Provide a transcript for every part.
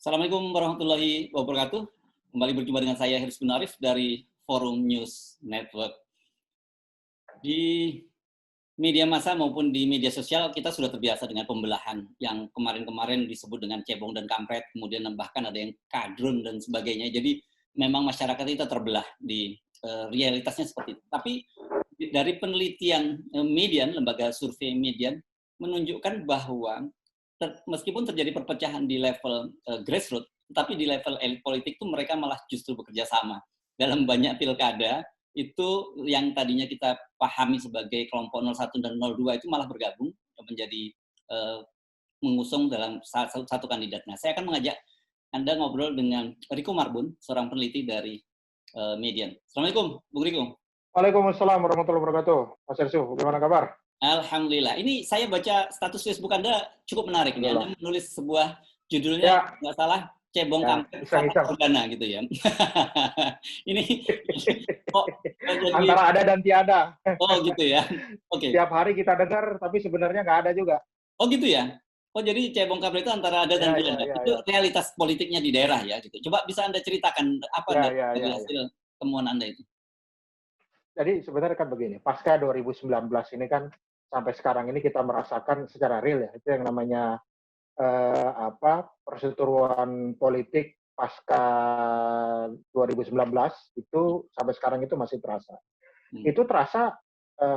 Assalamualaikum warahmatullahi wabarakatuh. Kembali berjumpa dengan saya Hirs bin Arif dari Forum News Network. Di media massa maupun di media sosial kita sudah terbiasa dengan pembelahan yang kemarin-kemarin disebut dengan cebong dan kampret, kemudian bahkan ada yang kadrun dan sebagainya. Jadi memang masyarakat kita terbelah di realitasnya seperti itu. Tapi dari penelitian Median, lembaga survei Median, menunjukkan bahwa meskipun terjadi perpecahan di level grassroots, tapi di level elit politik itu mereka malah justru bekerja sama. Dalam banyak pilkada, itu yang tadinya kita pahami sebagai kelompok 01 dan 02 itu malah bergabung menjadi mengusung dalam satu kandidat. Nah, saya akan mengajak Anda ngobrol dengan Riko Marbun, seorang peneliti dari Median. Assalamualaikum, Bung Riko. Waalaikumsalam warahmatullahi wabarakatuh. Mas Ersu, bagaimana kabar? Alhamdulillah. Ini saya baca status Facebook Anda cukup menarik. Ini Anda menulis sebuah judulnya, nggak salah, cebong kampret perdana gitu ya. Ini kok jadi antara ada dan tiada. Oh gitu ya. Oke. Tiap hari kita dengar, tapi sebenarnya nggak ada juga. Oh gitu ya. Oh jadi cebong kampret itu antara ada dan tiada. Itu realitas politiknya di daerah ya. Gitu. Coba bisa Anda ceritakan apa dari hasil temuan Anda itu? Jadi sebenarnya kan begini, pasca 2019 ini kan sampai sekarang ini kita merasakan secara real ya, itu yang namanya perseteruan politik pasca 2019 itu sampai sekarang itu masih terasa. Itu terasa,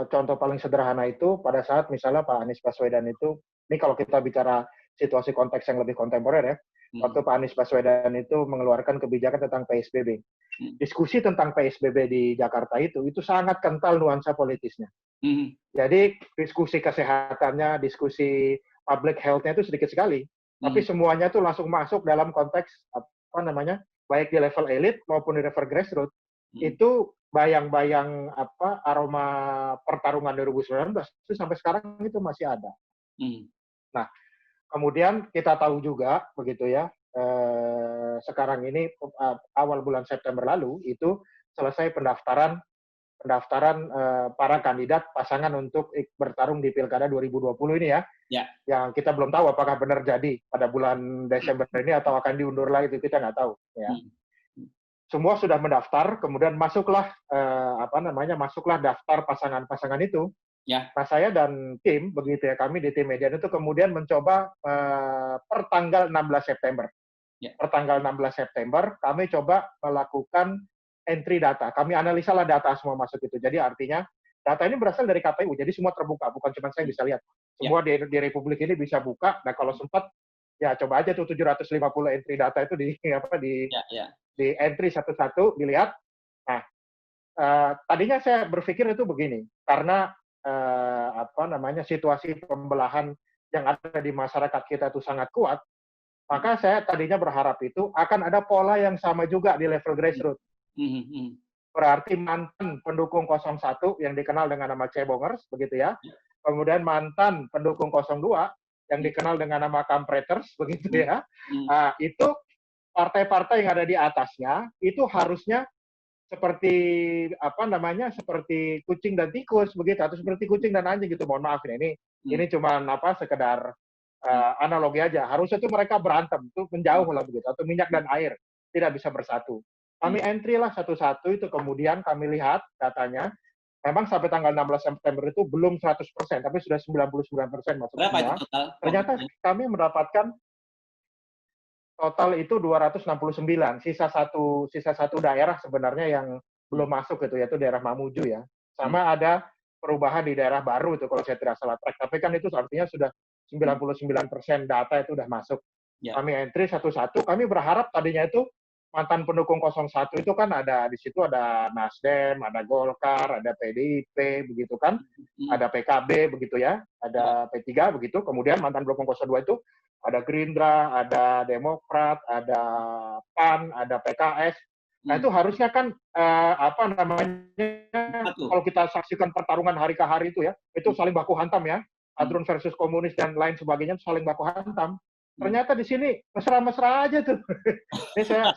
contoh paling sederhana itu pada saat misalnya Pak Anies Baswedan itu, ini kalau kita bicara situasi konteks yang lebih kontemporer ya, waktu Pak Anies Baswedan itu mengeluarkan kebijakan tentang PSBB. Diskusi tentang PSBB di Jakarta itu sangat kental nuansa politisnya. Jadi diskusi kesehatannya, diskusi public health-nya itu sedikit sekali, tapi semuanya itu langsung masuk dalam konteks baik di level elit maupun di level grassroots. Itu bayang-bayang aroma pertarungan 2019 itu sampai sekarang itu masih ada. Nah, kemudian kita tahu juga begitu ya, sekarang ini awal bulan September lalu itu selesai pendaftaran para kandidat pasangan untuk bertarung di Pilkada 2020 ini ya. Yang kita belum tahu apakah benar jadi pada bulan Desember ini atau akan diundur lagi, itu kita nggak tahu ya. Semua sudah mendaftar, kemudian masuklah masuklah daftar pasangan-pasangan itu. Nah, saya dan tim begitu ya, kami di tim Median itu kemudian mencoba per tanggal 16 September. Per tanggal 16 September kami coba melakukan entry data. Kami analisa lah data semua masuk itu. Jadi artinya data ini berasal dari KPU, jadi semua terbuka, bukan cuma saya bisa lihat. Semua di Republik ini bisa buka. Nah, kalau sempat ya coba aja tuh 750 entry data itu di entry satu-satu dilihat. Nah, tadinya saya berpikir itu begini, karena situasi pembelahan yang ada di masyarakat kita itu sangat kuat, maka saya tadinya berharap itu akan ada pola yang sama juga di level grassroots. Berarti mantan pendukung 01 yang dikenal dengan nama cebongers, begitu ya. Kemudian mantan pendukung 02 yang dikenal dengan nama kampreters, begitu ya. Itu partai-partai yang ada di atasnya itu harusnya seperti seperti kucing dan tikus begitu, atau seperti kucing dan anjing gitu. Mohon maaf ini cuma sekedar analogi aja. Harusnya itu mereka berantem, itu menjauh lah begitu, atau minyak dan air tidak bisa bersatu. Kami entry lah satu-satu itu, kemudian kami lihat datanya. Memang sampai tanggal 16 September itu belum 100%, tapi sudah 99% masuk Berapa semua. itu total? Ternyata kami mendapatkan total itu 269. Sisa satu daerah sebenarnya yang belum masuk itu, yaitu daerah Mamuju ya. Sama ada perubahan di daerah baru itu kalau saya tidak salah track. Tapi kan itu artinya sudah 99% data itu sudah masuk. Kami entry satu-satu. Kami berharap tadinya itu mantan pendukung 01 itu kan ada di situ, ada Nasdem, ada Golkar, ada PDIP begitu kan, ada PKB begitu ya, ada P3 begitu. Kemudian mantan pendukung 02 itu ada Gerindra, ada Demokrat, ada PAN, ada PKS. Nah itu harusnya kan kalau kita saksikan pertarungan hari ke hari itu ya, itu saling baku hantam ya, Adrun versus komunis dan lain sebagainya saling baku hantam. Ternyata di sini mesra-mesra aja tuh. Ini saya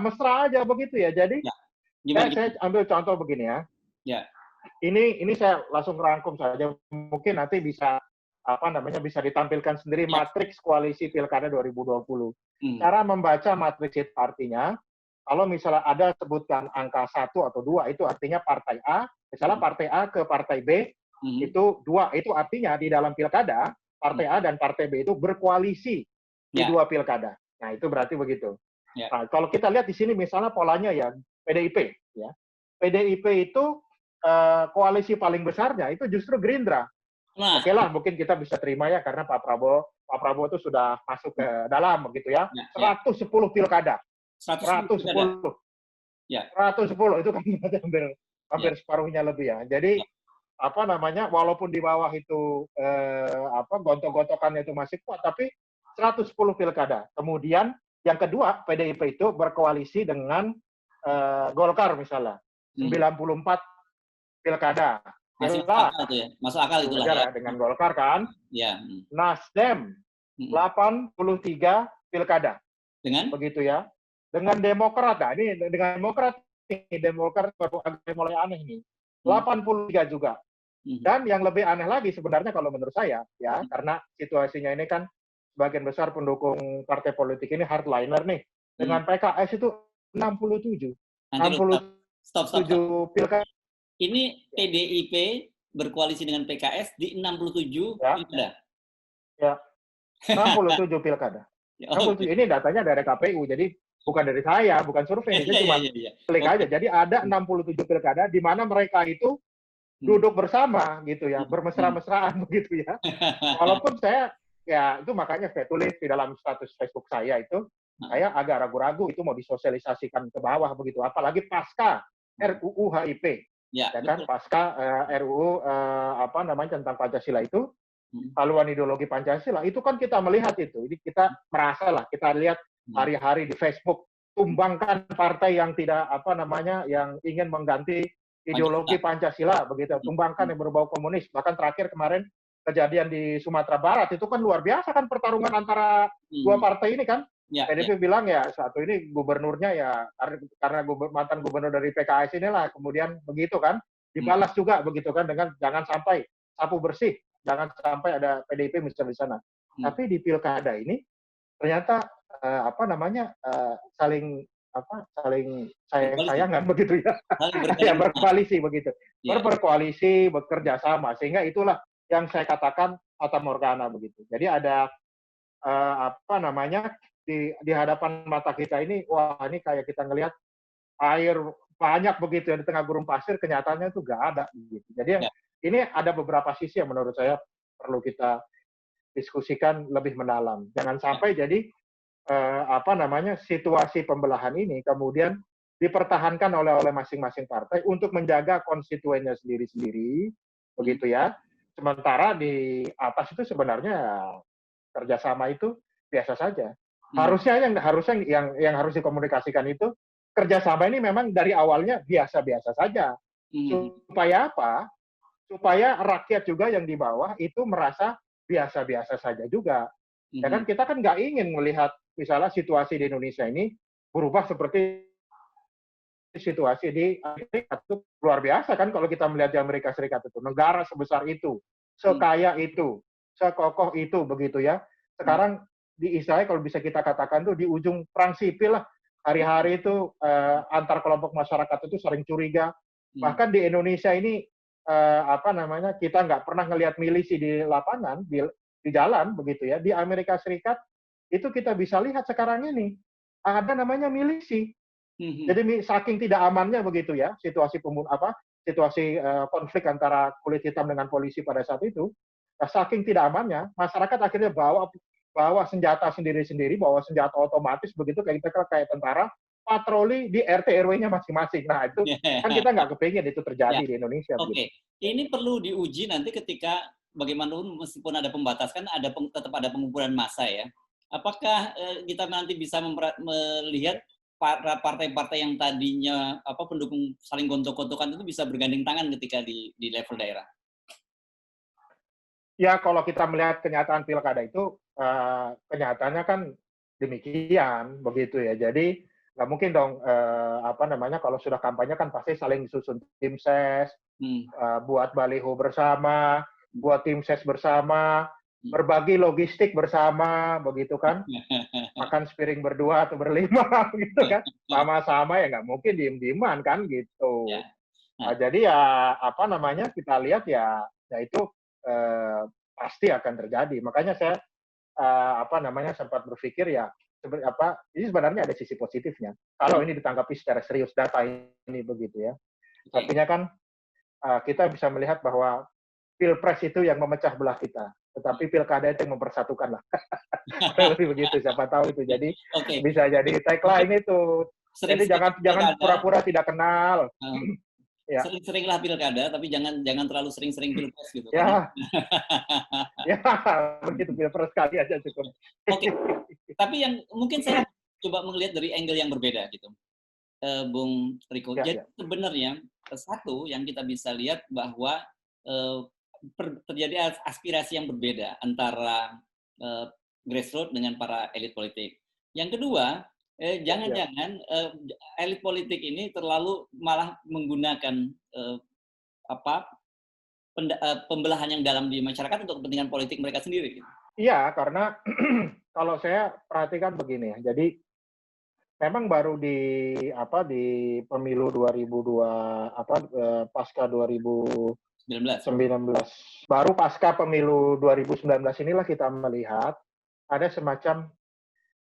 mesra aja begitu ya. Jadi saya ambil contoh begini ya. Ini saya langsung rangkum saja. Mungkin nanti bisa bisa ditampilkan sendiri matriks koalisi Pilkada 2020. Cara membaca matriks itu artinya, kalau misalnya ada sebutkan angka 1 atau 2, itu artinya partai A, misalnya partai A ke partai B, itu 2, itu artinya di dalam pilkada, partai A dan partai B itu berkoalisi di 2 pilkada. Nah, itu berarti begitu. Nah, kalau kita lihat di sini misalnya polanya ya, PDIP. Ya. PDIP itu koalisi paling besarnya itu justru Gerindra. Nah. Oke lah, mungkin kita bisa terima ya, karena Pak Prabowo itu sudah masuk ke dalam, begitu ya. 110 pilkada. 110. Ya. 110 itu kan hampir separuhnya lebih ya. Jadi walaupun di bawah itu gontok-gontokannya itu masih kuat, tapi 110 pilkada. Kemudian yang kedua, PDIP itu berkoalisi dengan Golkar misalnya. 94 pilkada. Masuk akal itu ya. Masuk akal itulah ya. Dengan Golkar kan. Ya. Nasdem 83 pilkada. Dengan? Begitu ya. Dengan Demokrat, ini dengan Demokrat baru agak mulai aneh nih. 83 juga. Dan yang lebih aneh lagi sebenarnya kalau menurut saya ya, karena situasinya ini kan sebagian besar pendukung partai politik ini hardliner nih. Dengan PKS itu 67. Stop. Pilkada. Ini PDIP berkoalisi dengan PKS di 67 pilkada. Ya. 67 pilkada. 67. Ini datanya dari KPU, jadi bukan dari saya, bukan survei, ini cuma klik aja. Jadi ada 67 pilkada di mana mereka itu duduk bersama gitu ya, bermesra-mesraan begitu ya. Walaupun saya ya itu makanya saya tulis di dalam status Facebook saya itu, saya agak ragu-ragu itu mau disosialisasikan ke bawah begitu, apalagi pasca RUU HIP. Ya kan, pasca RUU tentang Pancasila itu, haluan ideologi Pancasila itu kan kita melihat itu. Jadi kita merasa lah, kita lihat hari-hari di Facebook, tumbangkan partai yang tidak yang ingin mengganti ideologi Pancasila begitu, tumbangkan yang berbau komunis. Bahkan terakhir kemarin kejadian di Sumatera Barat itu kan luar biasa kan, pertarungan antara dua partai ini kan. PDIP bilang ya satu ini gubernurnya ya karena mantan gubernur dari PKS inilah, kemudian begitu kan, dibalas juga begitu kan dengan jangan sampai sapu bersih, jangan sampai ada PDIP misalnya di sana. Tapi di pilkada ini ternyata saling sayang-sayangan begitu ya. Ya berkoalisi begitu. Berkoalisi, bekerja sama, sehingga itulah yang saya katakan fata morgana begitu. Jadi ada di hadapan mata kita ini, wah ini kayak kita ngelihat air banyak begitu ya di tengah gurun pasir, kenyataannya itu nggak ada gitu. Jadi ini ada beberapa sisi yang menurut saya perlu kita diskusikan lebih mendalam. Jangan sampai jadi situasi pembelahan ini kemudian dipertahankan oleh masing-masing partai untuk menjaga konstituennya sendiri-sendiri, begitu ya. Sementara di atas itu sebenarnya kerjasama itu biasa saja. Harusnya yang harus dikomunikasikan itu kerjasama ini memang dari awalnya biasa-biasa saja. Supaya apa? Supaya rakyat juga yang di bawah itu merasa biasa-biasa saja juga. Ya kan kita kan nggak ingin melihat misalnya situasi di Indonesia ini berubah seperti situasi di Amerika. Itu luar biasa kan kalau kita melihat di Amerika Serikat itu, negara sebesar itu, sekaya itu, sekokoh itu begitu ya. Sekarang di Israel kalau bisa kita katakan tuh di ujung perang sipil lah, hari-hari itu antar kelompok masyarakat itu sering curiga. Bahkan di Indonesia ini kita nggak pernah ngelihat milisi di lapangan, di jalan begitu ya. Di Amerika Serikat itu kita bisa lihat sekarang ini ada namanya milisi. Jadi saking tidak amannya begitu ya situasi konflik antara kulit hitam dengan polisi pada saat itu, saking tidak amannya masyarakat akhirnya bawa senjata sendiri-sendiri, bawa senjata otomatis begitu, kayak tentara patroli di RT RW-nya masing-masing. Nah itu kan kita nggak kepingin itu terjadi di Indonesia. Oke. Ini perlu diuji nanti ketika bagaimanapun meskipun ada pembatasan, tetap ada pengumpulan massa ya. Apakah kita nanti bisa melihat partai-partai yang tadinya pendukung saling gontok-gontokan itu bisa bergandeng tangan ketika di level daerah? Ya kalau kita melihat kenyataan pilkada itu, kenyataannya kan demikian begitu ya. Jadi nggak mungkin dong kalau sudah kampanye kan pasti saling susun tim ses, buat baliho bersama, buat tim ses bersama, berbagi logistik bersama, begitu kan? Makan sepiring berdua atau berlima, gitu kan? Sama-sama ya nggak mungkin diem-dieman kan gitu. Ya. Nah, Jadi ya apa namanya kita lihat ya itu pasti akan terjadi. Makanya saya apa namanya sempat berpikir ya ini sebenarnya ada sisi positifnya. Kalau ini ditanggapi secara serius data ini begitu ya. Artinya kan kita bisa melihat bahwa pilpres itu yang memecah belah kita, tetapi pilkada itu yang mempersatukan lah. Lebih begitu, siapa tahu itu. Jadi bisa jadi tagline itu. Jadi jangan pura-pura tidak kenal. Ya. Sering-seringlah pilkada, tapi jangan terlalu sering-sering pilpres gitu. Ya, ya begitu pilpres kali aja cukup. Oke, tapi yang mungkin saya coba melihat dari angle yang berbeda gitu, Bung Riko. Jadi sebenarnya satu yang kita bisa lihat bahwa terjadi aspirasi yang berbeda antara grassroots dengan para elit politik. Yang kedua, jangan-jangan elit politik ini terlalu malah menggunakan pembelahan yang dalam di masyarakat untuk kepentingan politik mereka sendiri. Iya, karena kalau saya perhatikan begini ya. Jadi memang baru di pemilu 2002 pasca 2019 baru pasca pemilu 2019 inilah kita melihat ada semacam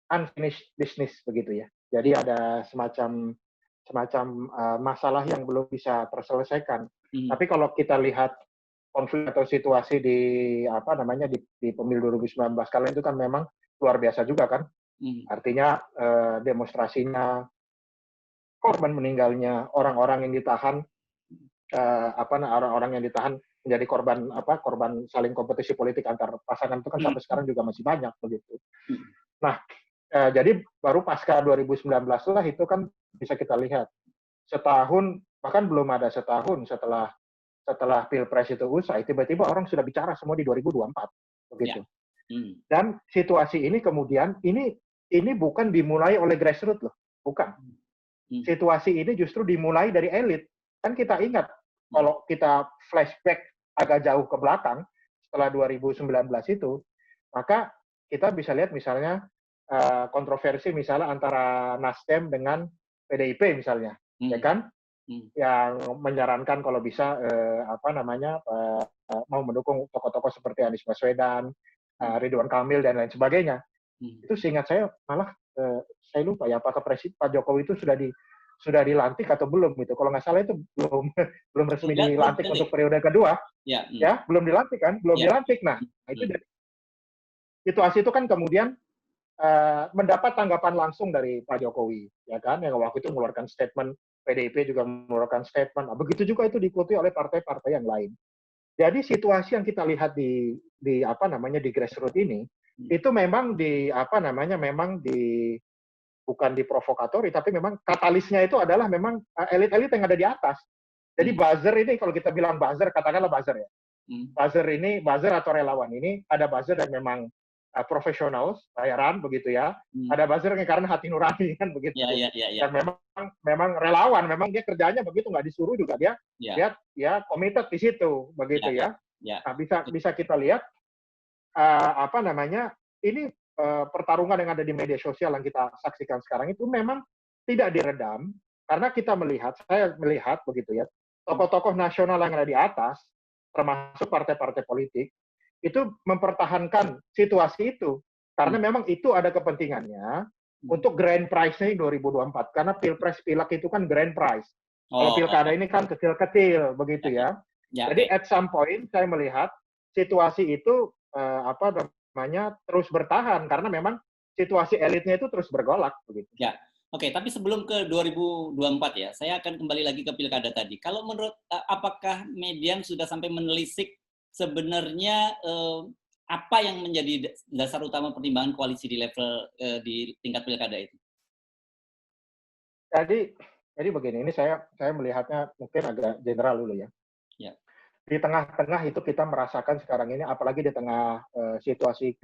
unfinished business begitu ya. Jadi ada semacam masalah yang belum bisa terselesaikan. Tapi kalau kita lihat konflik atau situasi di di pemilu 2019 kali itu kan memang luar biasa juga kan. Artinya demonstrasinya, korban meninggalnya, orang-orang yang ditahan orang-orang yang ditahan menjadi korban saling kompetisi politik antar pasangan itu kan sampai sekarang juga masih banyak begitu. Nah, jadi baru pasca 2019 lah itu kan bisa kita lihat setahun, bahkan belum ada setahun setelah pilpres itu usai, tiba-tiba orang sudah bicara semua di 2024 begitu. Dan situasi ini kemudian ini bukan dimulai oleh grassroots loh, bukan. Situasi ini justru dimulai dari elit. Kan kita ingat kalau kita flashback agak jauh ke belakang setelah 2019 itu, maka kita bisa lihat misalnya kontroversi misalnya antara Nasdem dengan PDIP misalnya, ya kan? Yang menyarankan kalau bisa mau mendukung tokoh-tokoh seperti Anies Baswedan, Ridwan Kamil dan lain sebagainya. Itu seingat saya malah saya lupa ya apakah Pak Jokowi itu sudah dilantik atau belum gitu. Kalau nggak salah itu belum resmi dilantik untuk periode kedua. Ya, belum dilantik kan? Belum dilantik. Nah, itu situasi itu kan kemudian mendapat tanggapan langsung dari Pak Jokowi, ya kan? Yang waktu itu mengeluarkan statement, PDIP juga mengeluarkan statement. Nah, begitu juga itu diikuti oleh partai-partai yang lain. Jadi situasi yang kita lihat di grassroots ini itu memang bukan diprovokatori, tapi memang katalisnya itu adalah memang elit-elit yang ada di atas. Jadi buzzer ini, kalau kita bilang buzzer, katakanlah buzzer ya. Buzzer atau relawan ini, ada buzzer yang memang profesional, bayaran begitu ya. Ada buzzer yang karena hati nurani kan begitu. Dan memang relawan, memang dia kerjanya begitu, nggak disuruh juga dia committed di situ begitu ya. Nah, bisa kita lihat ini pertarungan yang ada di media sosial yang kita saksikan sekarang itu memang tidak diredam karena saya melihat begitu ya, tokoh-tokoh nasional yang ada di atas, termasuk partai-partai politik, itu mempertahankan situasi itu karena memang itu ada kepentingannya untuk grand prize-nya 2024 karena pilpres pilek itu kan grand prize. Kalau pilkada ini kan kecil-kecil begitu ya. Jadi at some point saya melihat situasi itu terus bertahan karena memang situasi elitnya itu terus bergolak begitu. Ya. Oke, tapi sebelum ke 2024 ya, saya akan kembali lagi ke pilkada tadi. Kalau menurut apakah media sudah sampai menelisik sebenarnya apa yang menjadi dasar utama pertimbangan koalisi di level di tingkat pilkada itu? Jadi begini, ini saya melihatnya mungkin agak general dulu ya. Di tengah-tengah itu kita merasakan sekarang ini, apalagi di tengah situasi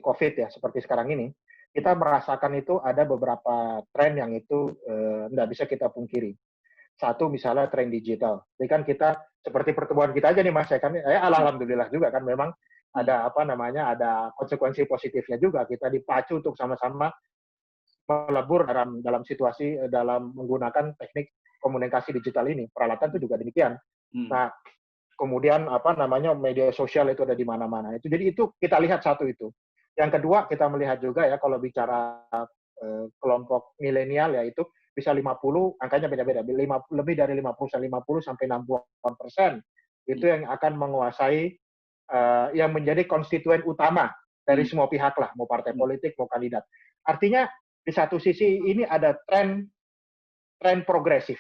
COVID ya, seperti sekarang ini, kita merasakan itu ada beberapa tren yang itu tidak bisa kita pungkiri. satu misalnya tren digital. Jadi kan kita seperti pertemuan kita aja nih Mas, alhamdulillah juga kan memang ada ada konsekuensi positifnya juga, kita dipacu untuk sama-sama melebur dalam situasi dalam menggunakan teknik komunikasi digital ini. Peralatan itu juga demikian. Nah, kemudian media sosial itu ada di mana-mana. Jadi itu kita lihat satu itu. Yang kedua kita melihat juga ya kalau bicara kelompok milenial ya itu bisa 50, angkanya beda-beda. Lebih dari 50 sampai 60% itu yang akan menguasai yang menjadi konstituen utama dari semua pihak lah, mau partai politik, mau kandidat. Artinya di satu sisi ini ada tren progresif.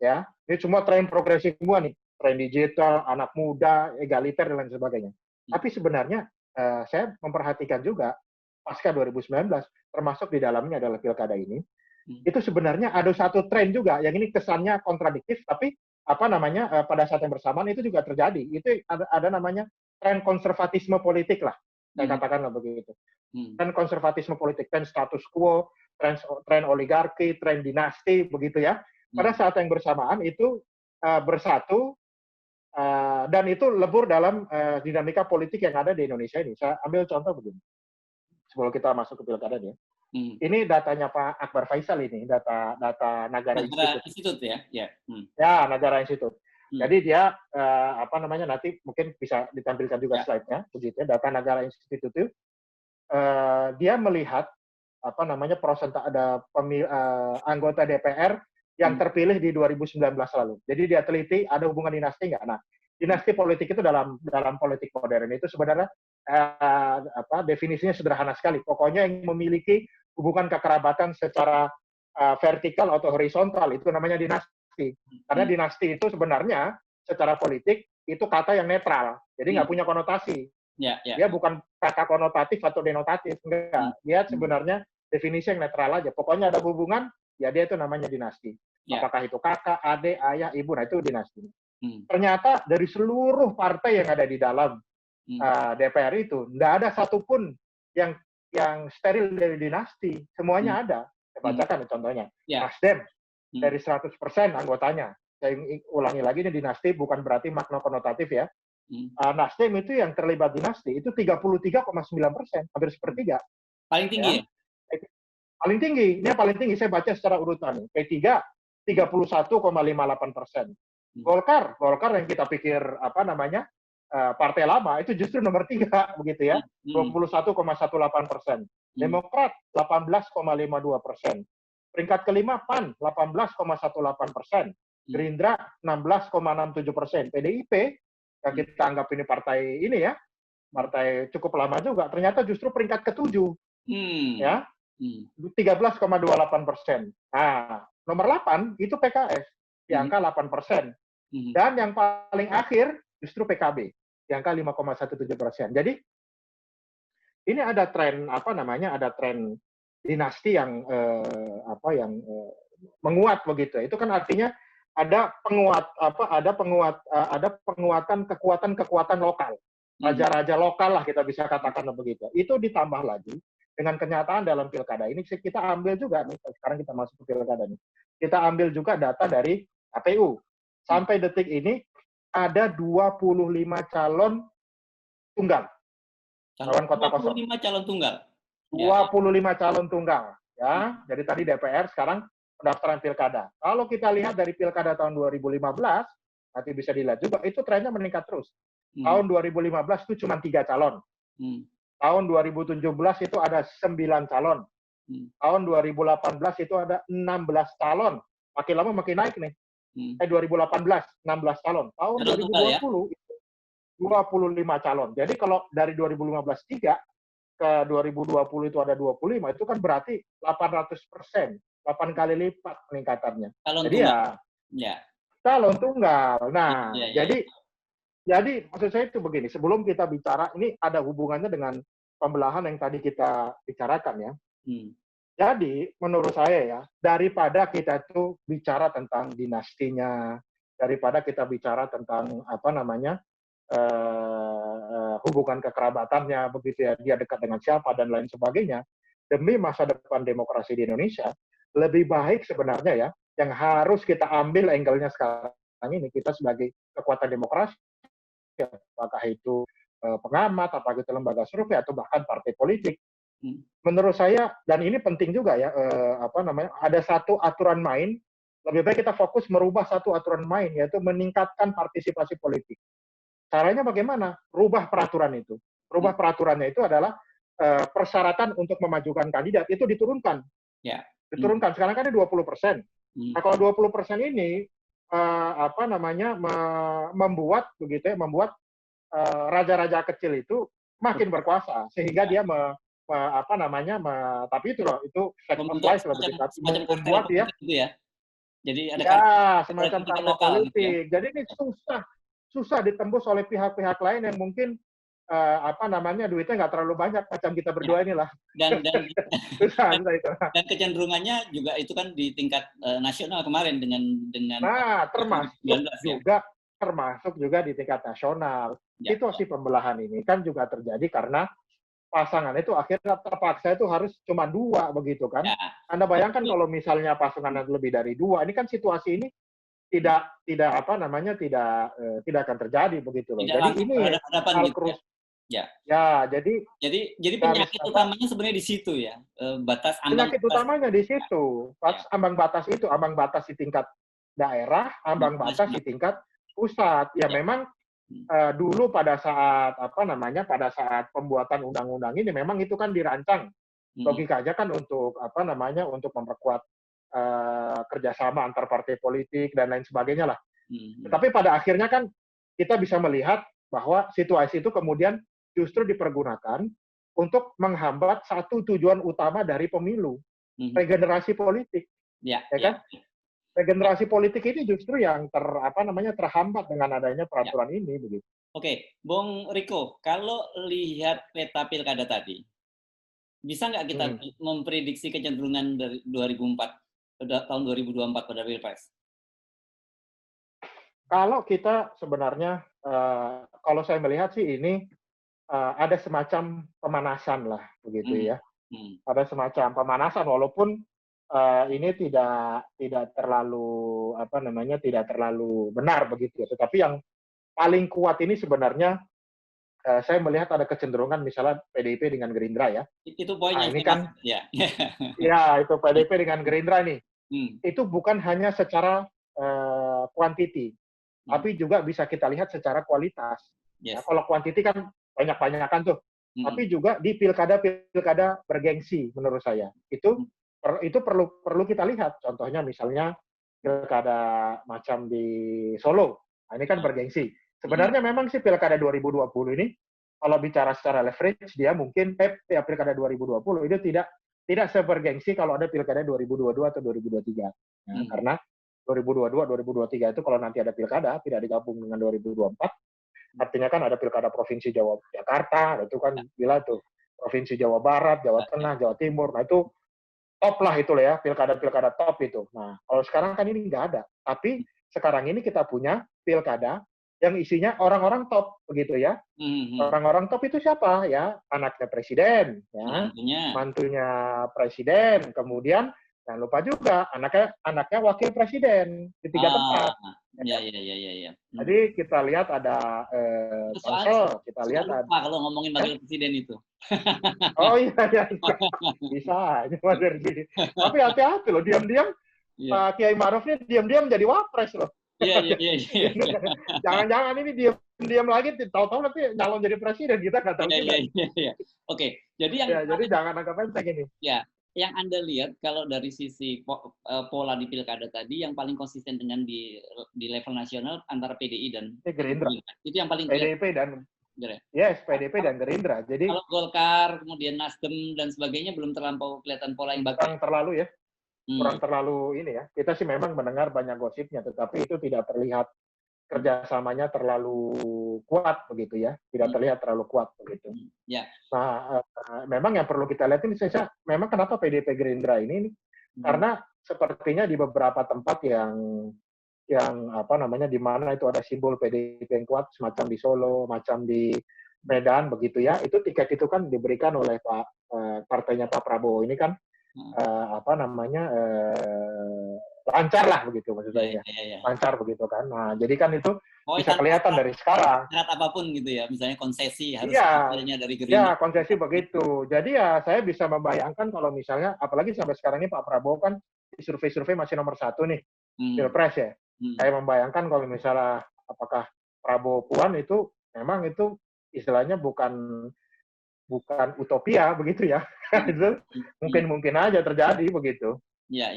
Ya, ini semua tren progresif semua nih, tren digital, anak muda, egaliter dan lain sebagainya. Tapi sebenarnya saya memperhatikan juga pasca 2019, termasuk di dalamnya adalah pilkada ini, itu sebenarnya ada satu tren juga yang ini kesannya kontradiktif, tapi pada saat yang bersamaan itu juga terjadi. Itu ada namanya tren konservatisme politik lah, saya katakanlah begitu. Tren konservatisme politik, tren status quo, tren oligarki, tren dinasti, begitu ya. Pada saat yang bersamaan itu bersatu dan itu lebur dalam dinamika politik yang ada di Indonesia ini. Saya ambil contoh begini, sebelum kita masuk ke pilkada nih. Ini datanya Pak Akbar Faisal ini, data Nagara Institute ya. Ya, Nagara Institute. Jadi dia nanti mungkin bisa ditampilkan juga slide-nya, begitu ya. Data Nagara Institute itu dia melihat persentase ada anggota DPR yang terpilih di 2019 lalu. Jadi dia teliti ada hubungan dinasti nggak. Nah, dinasti politik itu dalam politik modern itu sebenarnya definisinya sederhana sekali. Pokoknya yang memiliki hubungan kekerabatan secara vertikal atau horizontal itu namanya dinasti. Karena dinasti itu sebenarnya secara politik itu kata yang netral. Jadi nggak punya konotasi. Dia bukan kata konotatif atau denotatif, enggak. Dia sebenarnya definisi yang netral aja. Pokoknya ada hubungan, ya dia itu namanya dinasti. Apakah itu kakak, adik, ayah, ibu, nah itu dinasti. Ternyata dari seluruh partai yang ada di dalam DPR itu, nggak ada satupun yang steril dari dinasti. Semuanya ada. Saya bacakan contohnya. Nasdem, dari 100% anggotanya. Saya ulangi lagi, ini dinasti bukan berarti makna konotatif ya. Nasdem itu yang terlibat dinasti itu 33,9%, hampir sepertiga. Paling tinggi ya? Paling tinggi, ini paling tinggi saya baca secara urutan. P3 31,58%. Golkar yang kita pikir partai lama itu justru nomor 3 begitu ya, 21,18%. Demokrat 18,52%. Peringkat kelima PAN 18,18%. Gerindra 16,67%. PDIP yang kita anggap ini partai ini ya, partai cukup lama juga, ternyata justru peringkat ke-7. Ya. 13,28%. Nah, nomor 8 itu PKS, di angka 8%. Dan yang paling akhir justru PKB, di angka 5,17%. Jadi ini ada tren ada tren dinasti yang menguat begitu. Itu kan artinya ada kekuatan lokal. Raja-raja lokal lah kita bisa katakan begitu. Itu ditambah lagi dengan kenyataan dalam pilkada ini, kita ambil juga nih, sekarang kita masuk ke pilkada nih. Kita ambil juga data dari KPU. Sampai detik ini ada 25 calon tunggal. Calon kota kosong. 25 calon tunggal. 25 calon tunggal. Ya, jadi tadi DPR, sekarang pendaftaran pilkada. Kalau kita lihat dari pilkada tahun 2015, nanti bisa dilihat juga, itu trennya meningkat terus. Tahun 2015 itu cuma 3 calon. Tahun 2017 itu ada 9 calon. Tahun 2018 itu ada 16 calon. Makin lama makin naik nih. 2018, 16 calon. Tahun 2020, itu 25 calon. Jadi kalau dari 2015 3 ke 2020 itu ada 25, itu kan berarti 800%. 8 kali lipat peningkatannya. Calon jadi tunggal. Calon tunggal. Nah, jadi maksud saya itu begini, sebelum kita bicara, ini ada hubungannya dengan pembelahan yang tadi kita bicarakan ya. Jadi menurut saya ya, daripada kita itu bicara tentang dinastinya, daripada kita bicara tentang hubungan kekerabatannya, begitu ya, dia dekat dengan siapa dan lain sebagainya, demi masa depan demokrasi di Indonesia, lebih baik sebenarnya ya, yang harus kita ambil angle-nya sekarang ini, kita sebagai kekuatan demokrasi, apakah itu pengamat, apakah itu lembaga survei, atau bahkan partai politik. Menurut saya, dan ini penting juga ya, ada satu aturan main, lebih baik kita fokus merubah satu aturan main, yaitu meningkatkan partisipasi politik. Caranya bagaimana? Rubah peraturan itu. Rubah peraturannya itu adalah persyaratan untuk memajukan kandidat, itu diturunkan. Ya. Diturunkan. Sekarang kan ada 20%. Nah, kalau 20% ini, membuat, begitu ya, membuat raja-raja kecil itu makin berkuasa, sehingga dia tapi itu loh, itu fact of life membuat dia gitu ya. Jadi ada semacam kartel lokal politik. gitu ya. Jadi ini susah ditembus oleh pihak-pihak lain yang mungkin duitnya nggak terlalu banyak macam kita berdua inilah. Dan susah itu. Dan kecenderungannya juga itu kan di tingkat nasional kemarin dengan termasuk juga di tingkat nasional. Ya. Situasi pembelahan ini kan juga terjadi karena pasangan itu akhirnya terpaksa itu harus cuma 2 begitu kan. Ya. Anda bayangkan kalau misalnya pasangan lebih dari 2, ini kan situasi ini tidak akan terjadi begitu loh. Jadi ini hal gitu ya. Jadi penyakit utamanya sebenarnya di situ ya. Penyakit utamanya di situ. Ambang batas itu, ambang batas di tingkat daerah, ambang batas di tingkat pusat. Ya memang dulu pada saat pembuatan undang-undang ini memang itu kan dirancang logikanya kan untuk untuk memperkuat kerjasama antar partai politik dan lain sebagainya lah. Tapi pada akhirnya kan kita bisa melihat bahwa situasi itu kemudian justru dipergunakan untuk menghambat satu tujuan utama dari pemilu, regenerasi politik, ya kan? Regenerasi politik ini justru yang terhambat dengan adanya peraturan ini begitu. Oke, Bung Riko, kalau lihat peta pilkada tadi, bisa nggak kita memprediksi kecenderungan dari tahun 2024 pada Pilpres? Kalau kita sebenarnya, kalau saya melihat sih ini ada semacam pemanasan lah begitu ya. Ada semacam pemanasan walaupun ini tidak terlalu tidak terlalu benar begitu ya. Tetapi yang paling kuat ini sebenarnya saya melihat ada kecenderungan misalnya PDIP dengan Gerindra ya. Itu poinnya ini kan ya. Ya, itu PDIP dengan Gerindra nih. Itu bukan hanya secara quantity, tapi juga bisa kita lihat secara kualitas. Ya, kalau quantity kan banyak-banyakan tuh. Tapi juga di pilkada bergengsi menurut saya. Itu perlu kita lihat. Contohnya misalnya pilkada macam di Solo. Nah, ini kan bergengsi. Sebenarnya memang sih pilkada 2020 ini kalau bicara secara leverage dia mungkin pilkada 2020 itu tidak sebergengsi kalau ada pilkada 2022 atau 2023. Nah, karena 2022 2023 itu kalau nanti ada pilkada tidak digabung dengan 2024. Artinya kan ada pilkada provinsi Jakarta, itu kan gila tuh. Provinsi Jawa Barat, Jawa Tengah, Jawa Timur. Nah, itu top lah itu ya, pilkada-pilkada top itu. Nah, kalau sekarang kan ini nggak ada. Tapi sekarang ini kita punya pilkada yang isinya orang-orang top begitu ya. Orang-orang top itu siapa ya? Anaknya presiden, ya, mantunya presiden, kemudian jangan lupa juga anaknya wakil presiden di 3 tempat. Iya. Jadi kita lihat ada kita lihat ada. Kalau ngomongin wakil presiden itu. Oh iya. Bisa, Mas Herdi. Tapi hati-hati loh, diam-diam Pak Kiai Ma'ruf ini diam-diam jadi wapres loh. Iya. Jangan-jangan ini diam lagi, tahu-tahu nanti nyalon jadi presiden, kita nggak tahu. Iya. Oke, jadi jadi jangan anggap enteng ini. Ya, yang Anda lihat kalau dari sisi pola di pilkada tadi yang paling konsisten dengan di level nasional antara PDI dan Gerindra. Itu yang paling PDIP dan PDIP dan Gerindra. Jadi kalau Golkar, kemudian Nasdem dan sebagainya belum terlampau kelihatan pola yang bagus. Kurang terlalu ini ya. Kita sih memang mendengar banyak gosipnya, tetapi itu tidak terlihat kerjasamanya terlalu kuat begitu ya. Tidak terlihat terlalu kuat begitu. Ya. Nah, memang yang perlu kita lihat ini saya memang kenapa PDIP Gerindra ini karena sepertinya di beberapa tempat yang di mana itu ada simbol PDIP yang kuat, semacam di Solo, macam di Medan begitu ya. Itu tiket itu kan diberikan oleh partainya Pak Prabowo ini kan apa namanya lancar lah begitu maksud saya. Ya. Lancar begitu kan. Nah, jadi kan itu bisa tanpa kelihatan dari sekarang. syarat apapun gitu ya, misalnya konsesi harus Iya, dari Gerindra. ya konsesi begitu. Jadi ya saya bisa membayangkan kalau misalnya, apalagi sampai sekarang ini Pak Prabowo kan di survei-survei masih nomor 1 nih, Pilpres ya. Saya membayangkan kalau misalnya apakah Prabowo Puan itu memang itu istilahnya bukan utopia begitu ya. Itu mungkin aja terjadi begitu. Ya.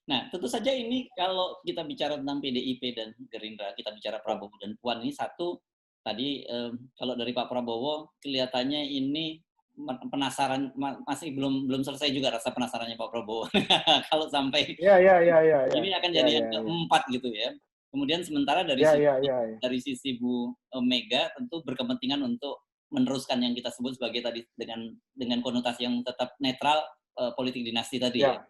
Nah, tentu saja ini kalau kita bicara tentang PDIP dan Gerindra, kita bicara Prabowo dan Puan ini satu tadi kalau dari Pak Prabowo kelihatannya ini penasaran masih belum selesai juga rasa penasarannya Pak Prabowo. Kalau sampai ini akan jadi yang keempat gitu ya. Kemudian sementara dari sisi Bu Mega tentu berkepentingan untuk meneruskan yang kita sebut sebagai tadi dengan konotasi yang tetap netral politik dinasti tadi ya.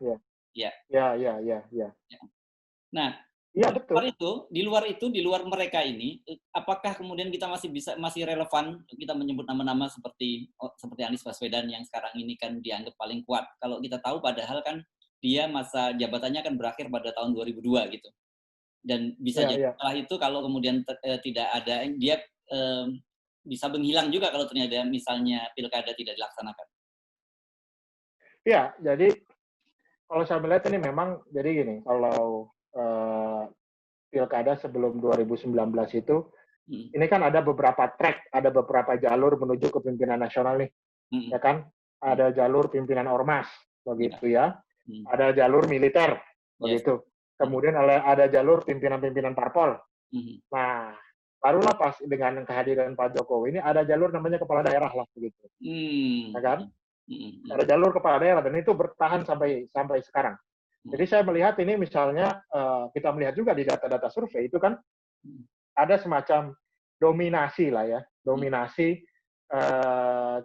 Nah, di luar mereka ini, apakah kemudian kita masih relevan kita menyebut nama-nama seperti Anies Baswedan yang sekarang ini kan dianggap paling kuat. Kalau kita tahu padahal kan dia masa jabatannya akan berakhir pada tahun 2002 gitu. Dan bisa jadi setelah itu kalau kemudian tidak ada dia bisa menghilang juga kalau ternyata misalnya pilkada tidak dilaksanakan. Ya, jadi kalau saya melihat ini memang jadi gini, kalau pilkada sebelum 2019 itu, ini kan ada beberapa track, ada beberapa jalur menuju kepemimpinan nasional nih, ya kan? Ada jalur pimpinan ormas, begitu ya. Ada jalur militer, begitu. Kemudian ada jalur pimpinan-pimpinan parpol. Nah, barulah pas dengan kehadiran Pak Jokowi ini ada jalur namanya kepala daerah lah, begitu, ya kan? Ada jalur kepala daerah dan itu bertahan sampai sekarang. Jadi saya melihat ini misalnya kita melihat juga di data-data survei itu kan ada semacam dominasi lah ya, dominasi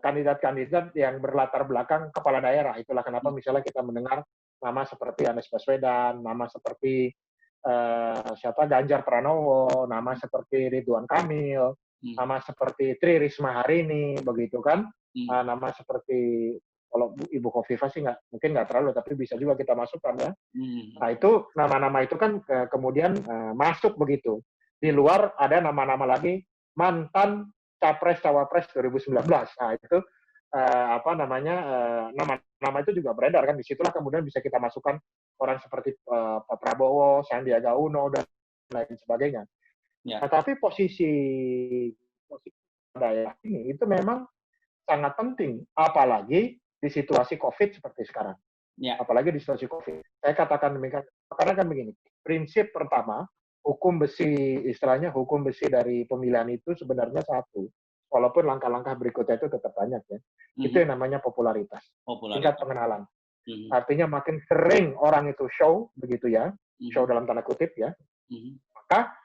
kandidat-kandidat yang berlatar belakang kepala daerah. Itulah kenapa misalnya kita mendengar nama seperti Anies Baswedan, nama seperti Ganjar Pranowo, nama seperti Ridwan Kamil, nama seperti Tri Risma hari ini, begitu kan? Nama seperti kalau Ibu Khofifah sih mungkin nggak terlalu, tapi bisa juga kita masukkan ya. Nah itu nama-nama itu kan kemudian masuk begitu. Di luar ada nama-nama lagi mantan capres cawapres 2019. Nah itu nama-nama itu juga beredar kan. Disitulah kemudian bisa kita masukkan orang seperti Pak Prabowo, Sandiaga Uno dan lain sebagainya. Nah, tapi posisi daerah ini itu memang sangat penting, apalagi di situasi COVID seperti sekarang. Apalagi di situasi COVID. Saya katakan demikian, karena kan begini, prinsip pertama, hukum besi dari pemilihan itu sebenarnya satu, walaupun langkah-langkah berikutnya itu tetap banyak ya. Itu yang namanya popularitas. Tingkat pengenalan. Artinya makin sering orang itu show, begitu ya, show dalam tanda kutip ya, maka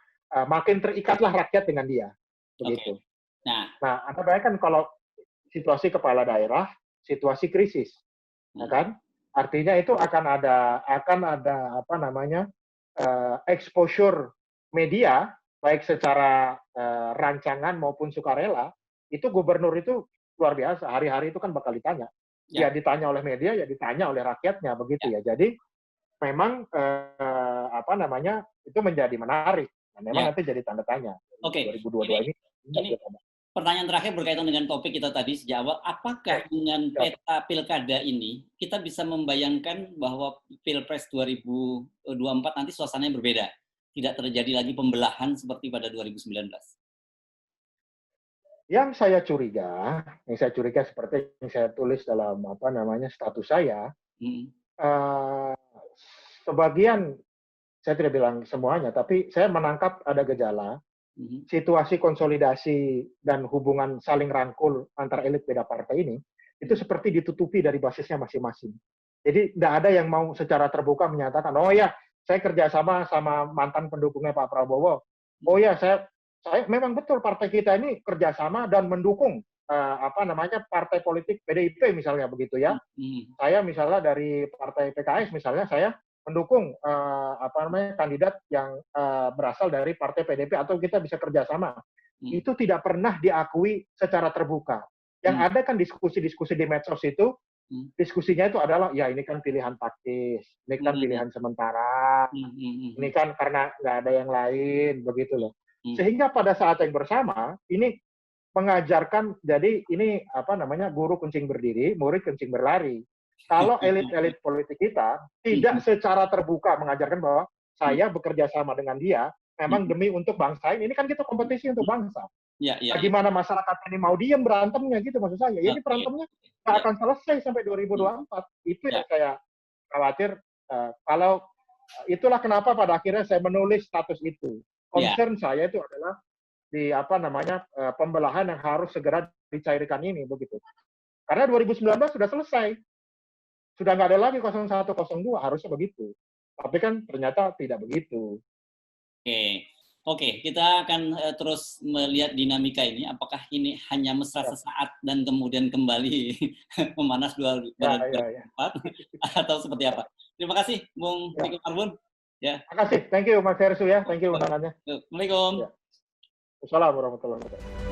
makin terikatlah rakyat dengan dia, begitu. Nah, Anda bayangkan kalau situasi kepala daerah, situasi krisis, ya kan? Artinya itu akan ada exposure media, baik secara rancangan maupun sukarela, itu gubernur itu luar biasa. Hari-hari itu kan bakal ditanya. Ya ditanya oleh media, ya ditanya oleh rakyatnya, begitu ya. Jadi memang itu menjadi menarik. Nah, memang nanti jadi tanda tanya. 2022 ini. Pertanyaan terakhir berkaitan dengan topik kita tadi sejak awal, apakah dengan peta pilkada ini kita bisa membayangkan bahwa Pilpres 2024 nanti suasananya berbeda, tidak terjadi lagi pembelahan seperti pada 2019? Yang saya curiga seperti yang saya tulis dalam status saya, sebagian, saya tidak bilang semuanya, tapi saya menangkap ada gejala situasi konsolidasi dan hubungan saling rangkul antara elit beda partai ini, itu seperti ditutupi dari basisnya masing-masing. Jadi tidak ada yang mau secara terbuka menyatakan, oh ya, saya kerjasama sama mantan pendukungnya Pak Prabowo. Oh ya, saya memang betul partai kita ini kerjasama dan mendukung partai politik PDIP misalnya begitu ya. Saya misalnya dari partai PKS misalnya, saya mendukung kandidat yang berasal dari partai PDIP atau kita bisa kerjasama. Itu tidak pernah diakui secara terbuka. Yang ada kan diskusi-diskusi di medsos itu diskusinya itu adalah, ya ini kan pilihan taktis, ini kan pilihan sementara, ini kan karena nggak ada yang lain, begitu loh. Sehingga pada saat yang bersama, ini mengajarkan, jadi ini apa namanya, guru kencing berdiri, murid kencing berlari. Kalau elit-elit politik kita tidak secara terbuka mengajarkan bahwa saya bekerja sama dengan dia, memang demi untuk bangsa ini kan kita kompetisi untuk bangsa. Gimana masyarakat ini mau diem berantemnya gitu maksud saya. Jadi berantemnya nggak akan selesai sampai 2024. Itu yang saya khawatir. Kalau itulah kenapa pada akhirnya saya menulis status itu. Concern saya itu adalah di apa namanya pembelahan yang harus segera dicairkan ini begitu. Karena 2019 sudah selesai. Sudah nggak ada lagi 01, 02, harusnya begitu. Tapi kan ternyata tidak begitu. Oke, kita akan terus melihat dinamika ini. Apakah ini hanya mesra sesaat dan kemudian kembali memanas 2024 atau seperti apa? Terima kasih, Bung Riko Marbun. Terima kasih, thank you Mas Hersu ya, thank you undangannya. Assalamualaikum. Assalamualaikum warahmatullahi wabarakatuh.